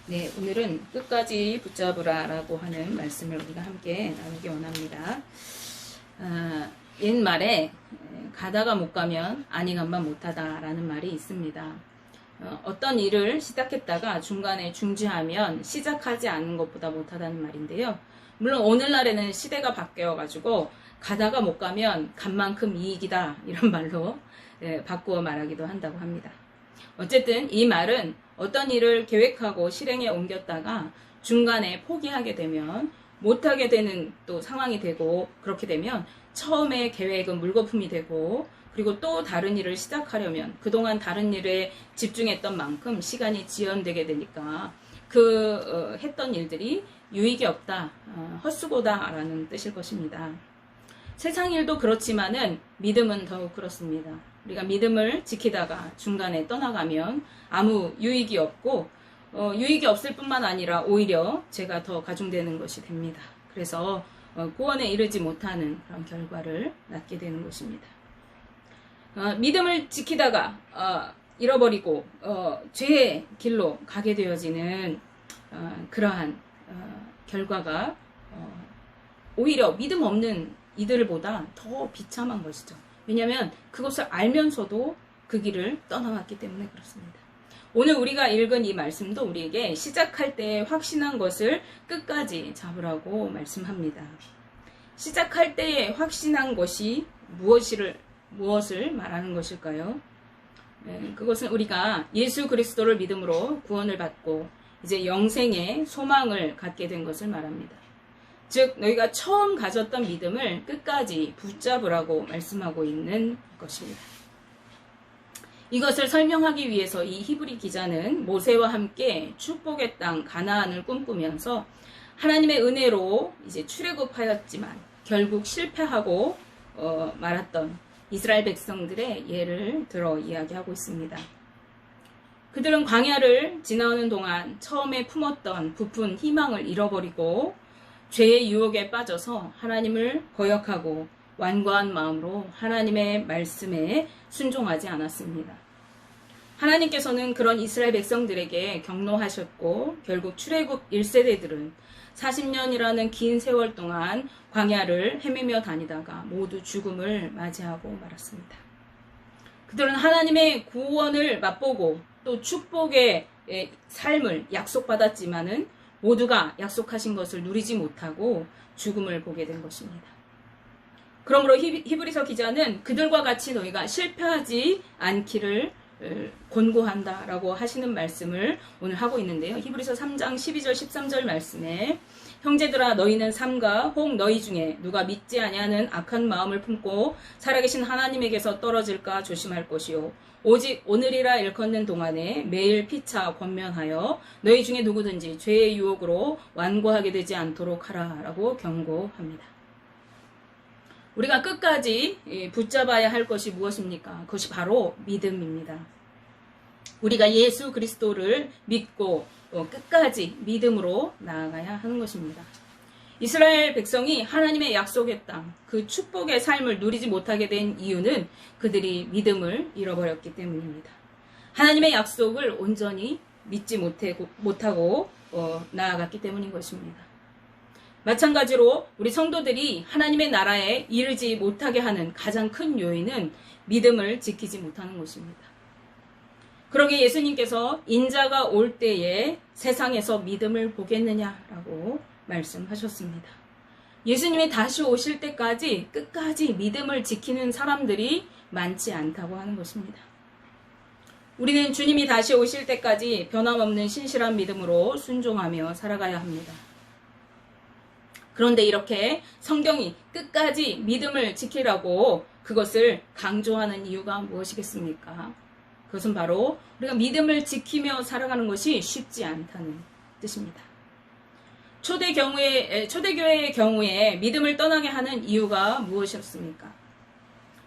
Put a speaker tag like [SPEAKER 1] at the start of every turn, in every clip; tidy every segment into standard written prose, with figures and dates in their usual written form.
[SPEAKER 1] 네, 오늘은 끝까지 붙잡으라라고 하는 말씀을 우리가 함께 나누기 원합니다. 옛말에 가다가 못 가면 아니 간만 못하다라는 말이 있습니다. 어떤 일을 시작했다가 중간에 중지하면 시작하지 않은 것보다 못하다는 말인데요. 물론 오늘날에는 시대가 바뀌어가지고 가다가 못 가면 간 만큼 이익이다 이런 말로 바꾸어 말하기도 한다고 합니다. 어쨌든 이 말은 어떤 일을 계획하고 실행에 옮겼다가 중간에 포기하게 되면 못하게 되는 또 상황이 되고, 그렇게 되면 처음에 계획은 물거품이 되고, 그리고 또 다른 일을 시작하려면 그동안 다른 일에 집중했던 만큼 시간이 지연되게 되니까 했던 일들이 유익이 없다, 헛수고다 라는 뜻일 것입니다. 세상 일도 그렇지만은 믿음은 더욱 그렇습니다. 우리가 믿음을 지키다가 중간에 떠나가면 아무 유익이 없고, 유익이 없을 뿐만 아니라 오히려 죄가 더 가중되는 것이 됩니다. 그래서 구원에 이르지 못하는 그런 결과를 낳게 되는 것입니다. 믿음을 지키다가 잃어버리고 죄의 길로 가게 되어지는 그러한 결과가 오히려 믿음 없는 이들보다 더 비참한 것이죠. 왜냐하면 그것을 알면서도 그 길을 떠나왔기 때문에 그렇습니다. 오늘 우리가 읽은 이 말씀도 우리에게 시작할 때 확신한 것을 끝까지 잡으라고 말씀합니다. 시작할 때에 확신한 것이 무엇을 말하는 것일까요? 그것은 우리가 예수 그리스도를 믿음으로 구원을 받고 이제 영생의 소망을 갖게 된 것을 말합니다. 즉 너희가 처음 가졌던 믿음을 끝까지 붙잡으라고 말씀하고 있는 것입니다. 이것을 설명하기 위해서 이 히브리 기자는 모세와 함께 축복의 땅 가나안을 꿈꾸면서 하나님의 은혜로 이제 출애굽하였지만 결국 실패하고 말았던 이스라엘 백성들의 예를 들어 이야기하고 있습니다. 그들은 광야를 지나오는 동안 처음에 품었던 부푼 희망을 잃어버리고 죄의 유혹에 빠져서 하나님을 거역하고 완고한 마음으로 하나님의 말씀에 순종하지 않았습니다. 하나님께서는 그런 이스라엘 백성들에게 경로하셨고 결국 출애굽 1세대들은 40년이라는 긴 세월 동안 광야를 헤매며 다니다가 모두 죽음을 맞이하고 말았습니다. 그들은 하나님의 구원을 맛보고 또 축복의 삶을 약속받았지만은 모두가 약속하신 것을 누리지 못하고 죽음을 보게 된 것입니다. 그러므로 히브리서 기자는 그들과 같이 너희가 실패하지 않기를 권고한다라고 하시는 말씀을 오늘 하고 있는데요. 히브리서 3장 12절 13절 말씀에 형제들아 너희는 삼가 혹 너희 중에 누가 믿지 아니하는 악한 마음을 품고 살아계신 하나님에게서 떨어질까 조심할 것이요 오직 오늘이라 일컫는 동안에 매일 피차 권면하여 너희 중에 누구든지 죄의 유혹으로 완고하게 되지 않도록 하라라고 경고합니다. 우리가 끝까지 붙잡아야 할 것이 무엇입니까? 그것이 바로 믿음입니다. 우리가 예수 그리스도를 믿고 끝까지 믿음으로 나아가야 하는 것입니다. 이스라엘 백성이 하나님의 약속의 땅, 그 축복의 삶을 누리지 못하게 된 이유는 그들이 믿음을 잃어버렸기 때문입니다. 하나님의 약속을 온전히 믿지 못하고 나아갔기 때문인 것입니다. 마찬가지로 우리 성도들이 하나님의 나라에 이르지 못하게 하는 가장 큰 요인은 믿음을 지키지 못하는 것입니다. 그러기에 예수님께서 인자가 올 때에 세상에서 믿음을 보겠느냐라고 말씀하셨습니다. 예수님이 다시 오실 때까지 끝까지 믿음을 지키는 사람들이 많지 않다고 하는 것입니다. 우리는 주님이 다시 오실 때까지 변함없는 신실한 믿음으로 순종하며 살아가야 합니다. 그런데 이렇게 성경이 끝까지 믿음을 지키라고 그것을 강조하는 이유가 무엇이겠습니까? 그것은 바로 우리가 믿음을 지키며 살아가는 것이 쉽지 않다는 뜻입니다. 초대교회의 경우에 믿음을 떠나게 하는 이유가 무엇이었습니까?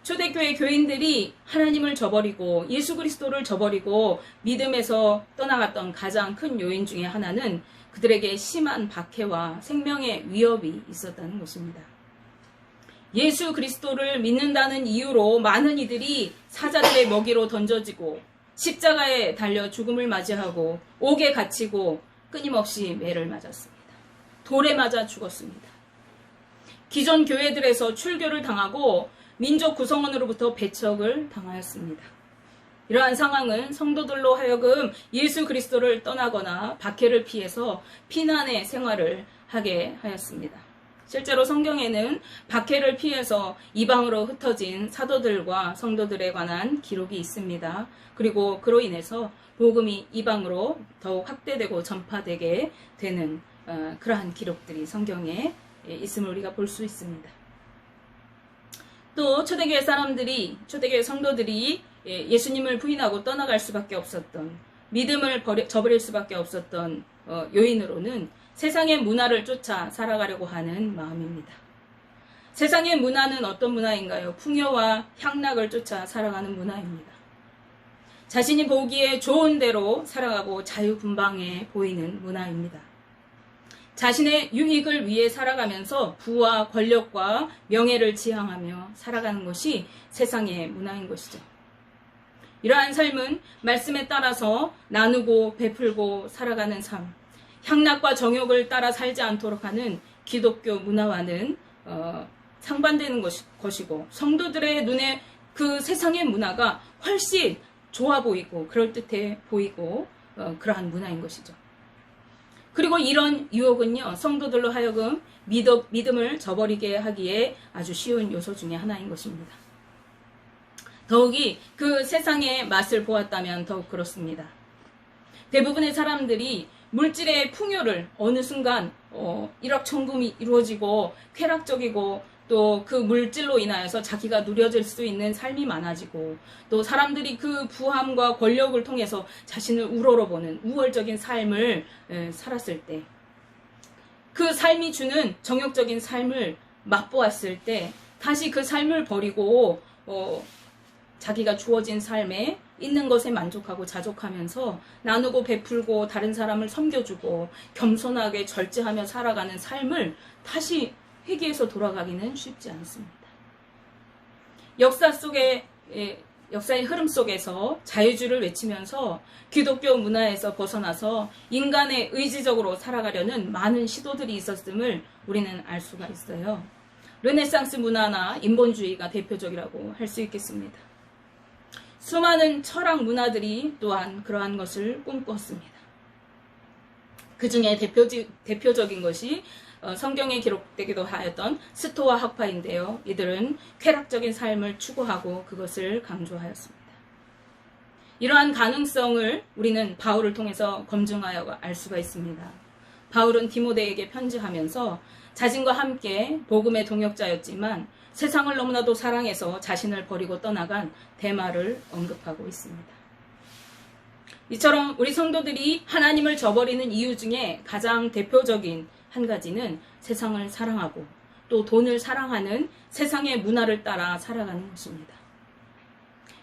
[SPEAKER 1] 초대교회 교인들이 하나님을 저버리고 예수 그리스도를 저버리고 믿음에서 떠나갔던 가장 큰 요인 중에 하나는 그들에게 심한 박해와 생명의 위협이 있었다는 것입니다. 예수 그리스도를 믿는다는 이유로 많은 이들이 사자들의 먹이로 던져지고 십자가에 달려 죽음을 맞이하고 옥에 갇히고 끊임없이 매를 맞았습니다. 돌에 맞아 죽었습니다. 기존 교회들에서 출교를 당하고 민족 구성원으로부터 배척을 당하였습니다. 이러한 상황은 성도들로 하여금 예수 그리스도를 떠나거나 박해를 피해서 피난의 생활을 하게 하였습니다. 실제로 성경에는 박해를 피해서 이방으로 흩어진 사도들과 성도들에 관한 기록이 있습니다. 그리고 그로 인해서 복음이 이방으로 더욱 확대되고 전파되게 되는 그러한 기록들이 성경에 있음을 우리가 볼 수 있습니다. 또 초대교회 초대교회 성도들이 예수님을 부인하고 떠나갈 수밖에 없었던, 믿음을 저버릴 수밖에 없었던 요인으로는 세상의 문화를 쫓아 살아가려고 하는 마음입니다. 세상의 문화는 어떤 문화인가요? 풍요와 향락을 쫓아 살아가는 문화입니다. 자신이 보기에 좋은 대로 살아가고 자유분방해 보이는 문화입니다. 자신의 유익을 위해 살아가면서 부와 권력과 명예를 지향하며 살아가는 것이 세상의 문화인 것이죠. 이러한 삶은 말씀에 따라서 나누고 베풀고 살아가는 삶, 향락과 정욕을 따라 살지 않도록 하는 기독교 문화와는 상반되는 것이고, 성도들의 눈에 그 세상의 문화가 훨씬 좋아 보이고 그럴듯해 보이고 그러한 문화인 것이죠. 그리고 이런 유혹은요, 성도들로 하여금 믿음을 저버리게 하기에 아주 쉬운 요소 중에 하나인 것입니다. 더욱이 그 세상의 맛을 보았다면 더욱 그렇습니다. 대부분의 사람들이 물질의 풍요를 어느 순간 일확천금이 이루어지고 쾌락적이고, 또 그 물질로 인하여서 자기가 누려질 수 있는 삶이 많아지고, 또 사람들이 그 부함과 권력을 통해서 자신을 우러러보는 우월적인 삶을 살았을 때, 그 삶이 주는 정욕적인 삶을 맛보았을 때 다시 그 삶을 버리고 자기가 주어진 삶에 있는 것에 만족하고 자족하면서 나누고 베풀고 다른 사람을 섬겨주고 겸손하게 절제하며 살아가는 삶을 다시 회개해서 돌아가기는 쉽지 않습니다. 역사의 흐름 속에서 자유주의를 외치면서 기독교 문화에서 벗어나서 인간의 의지적으로 살아가려는 많은 시도들이 있었음을 우리는 알 수가 있어요. 르네상스 문화나 인본주의가 대표적이라고 할 수 있겠습니다. 수많은 철학 문화들이 또한 그러한 것을 꿈꿨습니다. 그 중에 대표적인 것이 성경에 기록되기도 하였던 스토아 학파인데요. 이들은 쾌락적인 삶을 추구하고 그것을 강조하였습니다. 이러한 가능성을 우리는 바울을 통해서 검증하여 알 수가 있습니다. 바울은 디모데에게 편지하면서 자신과 함께 복음의 동역자였지만 세상을 너무나도 사랑해서 자신을 버리고 떠나간 데마를 언급하고 있습니다. 이처럼 우리 성도들이 하나님을 저버리는 이유 중에 가장 대표적인 한 가지는 세상을 사랑하고 또 돈을 사랑하는 세상의 문화를 따라 살아가는 것입니다.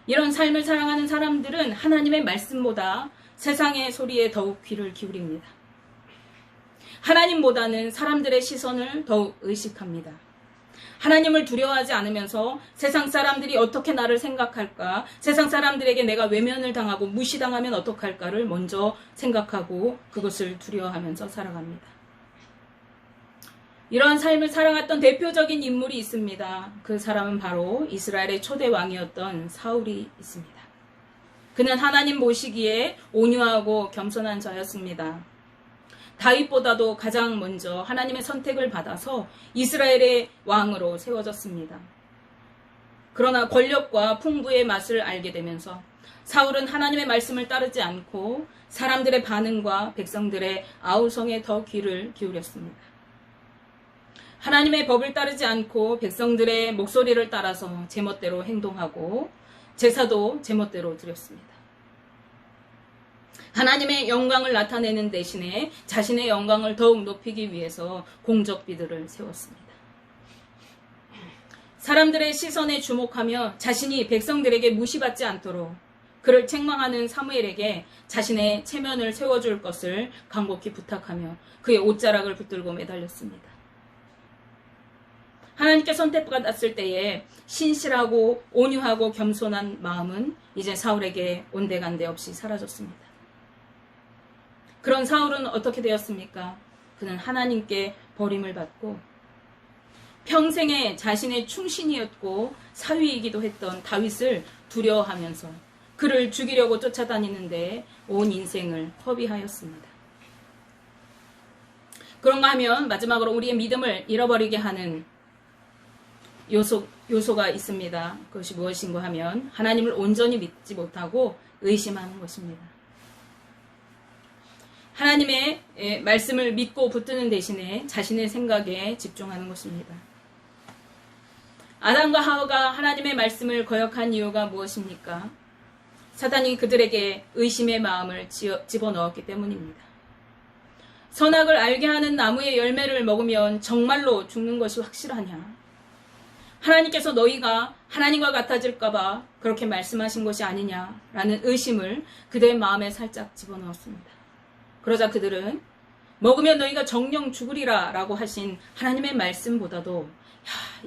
[SPEAKER 1] 이런 삶을 사랑하는 사람들은 하나님의 말씀보다 세상의 소리에 더욱 귀를 기울입니다. 하나님보다는 사람들의 시선을 더욱 의식합니다. 하나님을 두려워하지 않으면서 세상 사람들이 어떻게 나를 생각할까, 세상 사람들에게 내가 외면을 당하고 무시당하면 어떡할까를 먼저 생각하고 그것을 두려워하면서 살아갑니다. 이러한 삶을 살아갔던 대표적인 인물이 있습니다. 그 사람은 바로 이스라엘의 초대 왕이었던 사울이 있습니다. 그는 하나님 보시기에 온유하고 겸손한 자였습니다. 다윗보다도 가장 먼저 하나님의 선택을 받아서 이스라엘의 왕으로 세워졌습니다. 그러나 권력과 풍부의 맛을 알게 되면서 사울은 하나님의 말씀을 따르지 않고 사람들의 반응과 백성들의 아우성에 더 귀를 기울였습니다. 하나님의 법을 따르지 않고 백성들의 목소리를 따라서 제멋대로 행동하고 제사도 제멋대로 드렸습니다. 하나님의 영광을 나타내는 대신에 자신의 영광을 더욱 높이기 위해서 공적비들을 세웠습니다. 사람들의 시선에 주목하며 자신이 백성들에게 무시받지 않도록 그를 책망하는 사무엘에게 자신의 체면을 세워줄 것을 간곡히 부탁하며 그의 옷자락을 붙들고 매달렸습니다. 하나님께 선택받았을 때에 신실하고 온유하고 겸손한 마음은 이제 사울에게 온데간데 없이 사라졌습니다. 그런 사울은 어떻게 되었습니까? 그는 하나님께 버림을 받고 평생에 자신의 충신이었고 사위이기도 했던 다윗을 두려워하면서 그를 죽이려고 쫓아다니는데 온 인생을 허비하였습니다. 그런가 하면 마지막으로 우리의 믿음을 잃어버리게 하는 요소가 있습니다. 그것이 무엇인가 하면 하나님을 온전히 믿지 못하고 의심하는 것입니다. 하나님의 말씀을 믿고 붙드는 대신에 자신의 생각에 집중하는 것입니다. 아담과 하와가 하나님의 말씀을 거역한 이유가 무엇입니까? 사단이 그들에게 의심의 마음을 집어넣었기 때문입니다. 선악을 알게 하는 나무의 열매를 먹으면 정말로 죽는 것이 확실하냐? 하나님께서 너희가 하나님과 같아질까봐 그렇게 말씀하신 것이 아니냐라는 의심을 그들의 마음에 살짝 집어넣었습니다. 그러자 그들은 먹으면 너희가 정령 죽으리라 라고 하신 하나님의 말씀보다도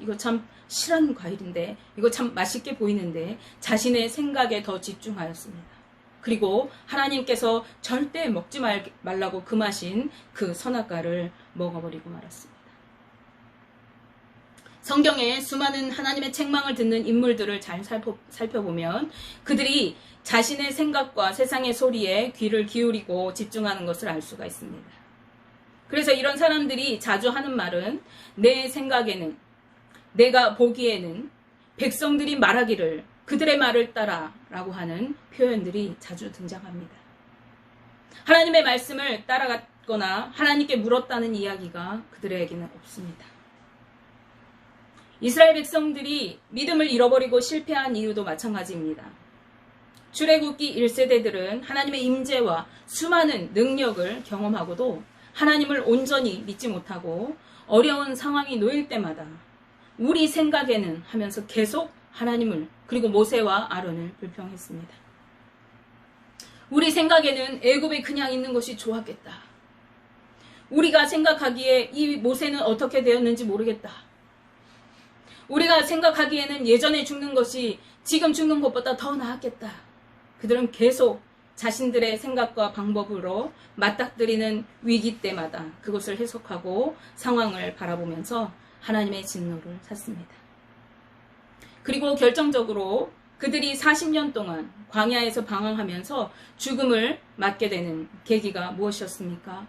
[SPEAKER 1] 이거 참 실한 과일인데, 이거 참 맛있게 보이는데 자신의 생각에 더 집중하였습니다. 그리고 하나님께서 절대 먹지 말라고 금하신 그 선악과를 먹어버리고 말았습니다. 성경에 수많은 하나님의 책망을 듣는 인물들을 잘 살펴보면 그들이 자신의 생각과 세상의 소리에 귀를 기울이고 집중하는 것을 알 수가 있습니다. 그래서 이런 사람들이 자주 하는 말은 내 생각에는, 내가 보기에는, 백성들이 말하기를 그들의 말을 따라 라고 하는 표현들이 자주 등장합니다. 하나님의 말씀을 따라갔거나 하나님께 물었다는 이야기가 그들에게는 없습니다. 이스라엘 백성들이 믿음을 잃어버리고 실패한 이유도 마찬가지입니다. 출애굽기 1세대들은 하나님의 임재와 수많은 능력을 경험하고도 하나님을 온전히 믿지 못하고 어려운 상황이 놓일 때마다 우리 생각에는 하면서 계속 하나님을 그리고 모세와 아론을 불평했습니다. 우리 생각에는 애굽에 그냥 있는 것이 좋았겠다. 우리가 생각하기에 이 모세는 어떻게 되었는지 모르겠다. 우리가 생각하기에는 예전에 죽는 것이 지금 죽는 것보다 더 나았겠다. 그들은 계속 자신들의 생각과 방법으로 맞닥뜨리는 위기 때마다 그것을 해석하고 상황을 바라보면서 하나님의 진노를 샀습니다. 그리고 결정적으로 그들이 40년 동안 광야에서 방황하면서 죽음을 맞게 되는 계기가 무엇이었습니까?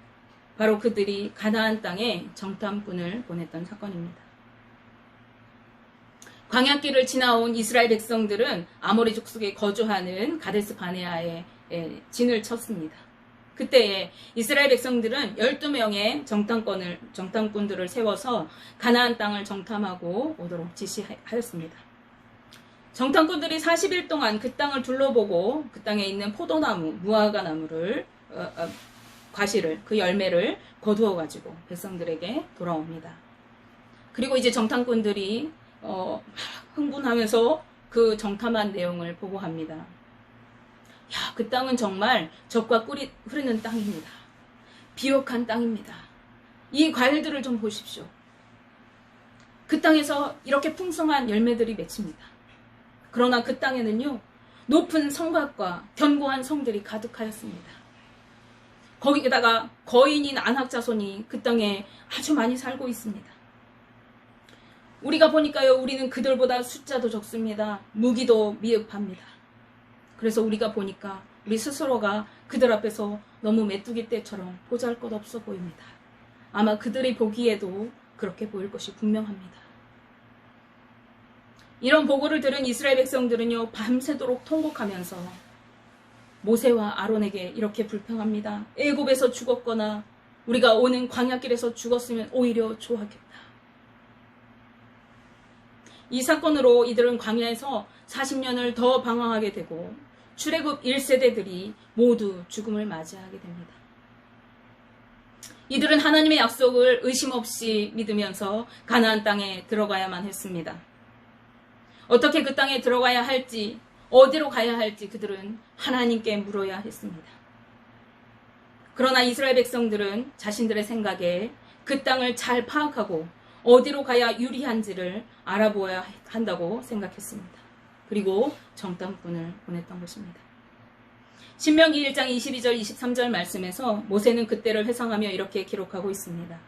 [SPEAKER 1] 바로 그들이 가나안 땅에 정탐꾼을 보냈던 사건입니다. 광야길을 지나온 이스라엘 백성들은 아모리 족속에 거주하는 가데스 바네아에 진을 쳤습니다. 그때에 이스라엘 백성들은 12명의 정탐꾼들을 세워서 가나안 땅을 정탐하고 오도록 지시하였습니다. 정탐꾼들이 40일 동안 그 땅을 둘러보고 그 땅에 있는 포도나무, 무화과 나무를 과실을, 그 열매를 거두어 가지고 백성들에게 돌아옵니다. 그리고 이제 정탐꾼들이 흥분하면서 그 정탐한 내용을 보고합니다. 야, 그 땅은 정말 젖과 꿀이 흐르는 땅입니다. 비옥한 땅입니다. 이 과일들을 좀 보십시오. 그 땅에서 이렇게 풍성한 열매들이 맺힙니다. 그러나 그 땅에는요, 높은 성곽과 견고한 성들이 가득하였습니다. 거기에다가 거인인 안악 자손이 그 땅에 아주 많이 살고 있습니다. 우리가 보니까요, 우리는 그들보다 숫자도 적습니다. 무기도 미흡합니다. 그래서 우리가 보니까 우리 스스로가 그들 앞에서 너무 메뚜기 떼처럼 보잘것없어 보입니다. 아마 그들이 보기에도 그렇게 보일 것이 분명합니다. 이런 보고를 들은 이스라엘 백성들은요, 밤새도록 통곡하면서 모세와 아론에게 이렇게 불평합니다. 애굽에서 죽었거나 우리가 오는 광야길에서 죽었으면 오히려 좋았겠다. 이 사건으로 이들은 광야에서 40년을 더 방황하게 되고 출애굽 1세대들이 모두 죽음을 맞이하게 됩니다. 이들은 하나님의 약속을 의심 없이 믿으면서 가나안 땅에 들어가야만 했습니다. 어떻게 그 땅에 들어가야 할지, 어디로 가야 할지 그들은 하나님께 물어야 했습니다. 그러나 이스라엘 백성들은 자신들의 생각에 그 땅을 잘 파악하고 어디로 가야 유리한지를 알아보아야 한다고 생각했습니다. 그리고 정탐꾼을 보냈던 것입니다. 신명기 1장 22절 23절 말씀에서 모세는 그때를 회상하며 이렇게 기록하고 있습니다.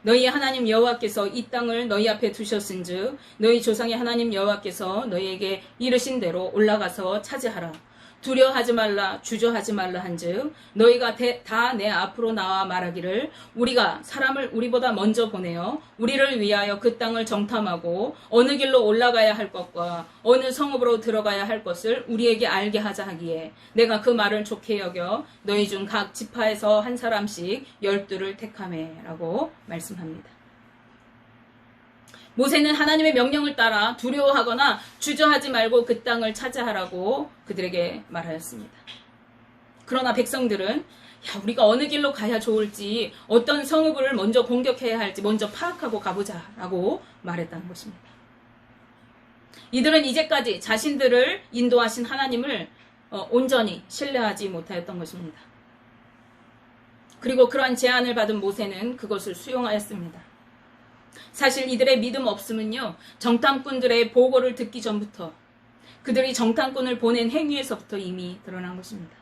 [SPEAKER 1] 너희 하나님 여호와께서 이 땅을 너희 앞에 두셨은즉 너희 조상의 하나님 여호와께서 너희에게 이르신 대로 올라가서 차지하라. 두려워하지 말라 주저하지 말라 한즉 너희가 다 내 앞으로 나와 말하기를 우리가 사람을 우리보다 먼저 보내어 우리를 위하여 그 땅을 정탐하고 어느 길로 올라가야 할 것과 어느 성읍으로 들어가야 할 것을 우리에게 알게 하자 하기에 내가 그 말을 좋게 여겨 너희 중 각 지파에서 한 사람씩 12를 택하매 라고 말씀합니다. 모세는 하나님의 명령을 따라 두려워하거나 주저하지 말고 그 땅을 차지하라고 그들에게 말하였습니다. 그러나 백성들은 우리가 어느 길로 가야 좋을지 어떤 성읍을 먼저 공격해야 할지 먼저 파악하고 가보자 라고 말했다는 것입니다. 이들은 이제까지 자신들을 인도하신 하나님을 온전히 신뢰하지 못하였던 것입니다. 그리고 그러한 제안을 받은 모세는 그것을 수용하였습니다. 사실 이들의 믿음 없음은요, 정탐꾼들의 보고를 듣기 전부터 그들이 정탐꾼을 보낸 행위에서부터 이미 드러난 것입니다.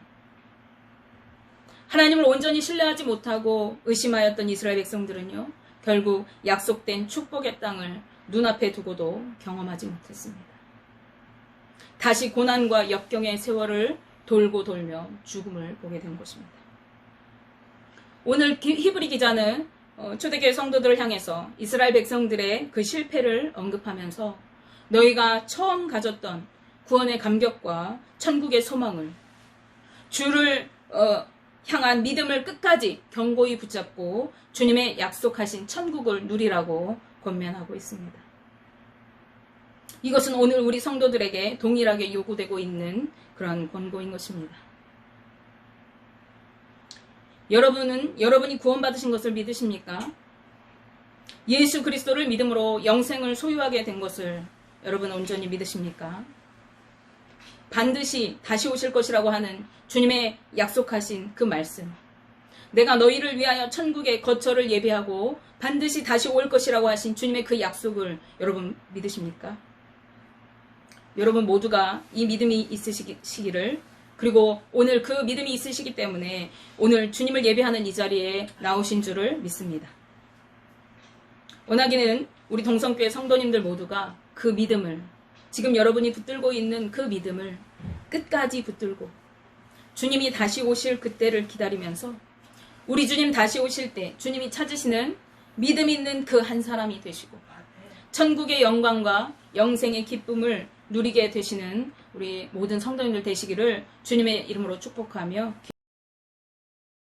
[SPEAKER 1] 하나님을 온전히 신뢰하지 못하고 의심하였던 이스라엘 백성들은요, 결국 약속된 축복의 땅을 눈앞에 두고도 경험하지 못했습니다. 다시 고난과 역경의 세월을 돌고 돌며 죽음을 보게 된 것입니다. 오늘 히브리 기자는 초대교회 성도들을 향해서 이스라엘 백성들의 그 실패를 언급하면서 너희가 처음 가졌던 구원의 감격과 천국의 소망을 주를 향한 믿음을 끝까지 견고히 붙잡고 주님의 약속하신 천국을 누리라고 권면하고 있습니다. 이것은 오늘 우리 성도들에게 동일하게 요구되고 있는 그런 권고인 것입니다. 여러분이 구원받으신 것을 믿으십니까? 예수 그리스도를 믿음으로 영생을 소유하게 된 것을 여러분 온전히 믿으십니까? 반드시 다시 오실 것이라고 하는 주님의 약속하신 그 말씀, 내가 너희를 위하여 천국의 거처를 예비하고 반드시 다시 올 것이라고 하신 주님의 그 약속을 여러분 믿으십니까? 여러분 모두가 이 믿음이 있으시기를, 그리고 오늘 그 믿음이 있으시기 때문에 오늘 주님을 예배하는 이 자리에 나오신 줄을 믿습니다. 원하기는 우리 동성교회 성도님들 모두가 그 믿음을, 지금 여러분이 붙들고 있는 그 믿음을 끝까지 붙들고 주님이 다시 오실 그때를 기다리면서 우리 주님 다시 오실 때 주님이 찾으시는 믿음 있는 그 한 사람이 되시고 천국의 영광과 영생의 기쁨을 누리게 되시는 우리 모든 성도님들 되시기를 주님의 이름으로 축복하며